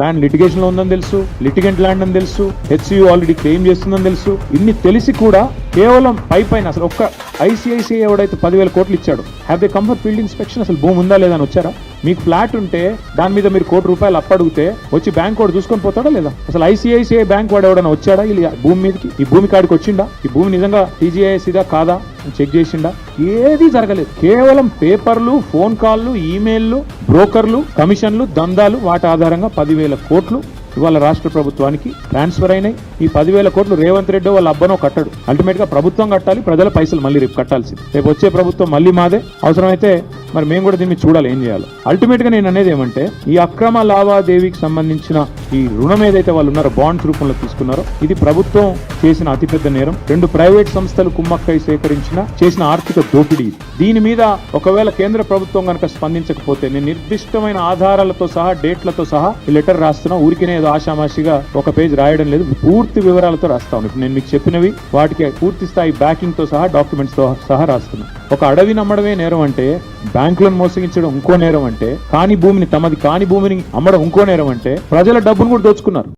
Land litigation లో ఉందని తెలుసు, లిటిగెంట్ ల్యాండ్ అని తెలుసు, హెచ్సియు ఆల్రెడీ క్లెయిమ్ చేస్తుందని తెలుసు. ఇన్ని తెలిసి కూడా కేవలం పైన అసలు ఒక్క ఐసిఐసిఐ ఎవడైతే 10,000 కోట్లు ఇచ్చాడు, have they come for field inspection? అసలు భూమి ఉందా లేదా అని వచ్చారా? మీకు ఫ్లాట్ ఉంటే దాని మీద మీరు ₹1,00,00,000 అప్పడిగితే వచ్చి బ్యాంక్ వాడు చూసుకొని పోతాడా లేదా? అసలు ఐసిఐసిఐ బ్యాంక్ వాడు ఎవడన్నా వచ్చాడా ఈ భూమి మీదకి? ఈ భూమి కాడికి వచ్చిండా? ఈ భూమి నిజంగా టీజీఐఎస్ ఇదా కాదా చెక్ చేసిండా? ఏది జరగలేదు. కేవలం పేపర్లు, ఫోన్ కాల్లు, ఈమెయిల్లు, బ్రోకర్లు, కమిషన్లు, దందాలు, వాటి ఆధారంగా 10,000 కోట్లు ఇవాళ రాష్ట్ర ప్రభుత్వానికి ట్రాన్స్ఫర్ అయినాయి. ఈ 10,000 కోట్లు రేవంత్ రెడ్డి వాళ్ళ అబ్బనో కట్టాడు. అల్టిమేట్ గా ప్రభుత్వం కట్టాలి, ప్రజల పైసలు మళ్ళీ రేపు కట్టాల్సింది. రేపు వచ్చే ప్రభుత్వం మళ్ళీ మాదే. అవసరమైతే మరి మేము కూడా దీన్ని చూడాలి ఏం చేయాలి. అల్టిమేట్ గా నేను అనేది ఏమంటే, ఈ అక్రమ లావాదేవీకి సంబంధించిన ఈ రుణం ఏదైతే వాళ్ళు ఉన్నారో బాండ్స్ రూపంలో తీసుకున్నారో, ఇది ప్రభుత్వం చేసిన అతిపెద్ద నేరం. 2 ప్రైవేట్ సంస్థలు కుమ్మక్కై చేసిన ఆర్థిక దోపిడీ. దీని మీద ఒకవేళ కేంద్ర ప్రభుత్వం కనుక స్పందించకపోతే నేను నిర్దిష్టమైన ఆధారాలతో సహా, డేట్లతో సహా ఈ లెటర్ రాస్తున్నా. ఊరికినే ఏదో ఆషామాషిగా ఒక పేజ్ రాయడం లేదు, పూర్తి వివరాలతో రాస్తాను. ఇప్పుడు నేను మీకు చెప్పినవి వాటికి పూర్తి స్థాయి బ్యాకింగ్ తో సహా, డాక్యుమెంట్స్ తో సహా రాస్తున్నా. ఒక అడవి నమ్మడమే నేరం అంటే, బ్యాంకులను మోసగించడం ఇంకో నేరం అంటే, కాని భూమిని తమది కాని భూమిని అమ్మడం ఇంకో నేరం అంటే, ప్రజల డబ్బును కూడా దోచుకున్నారు.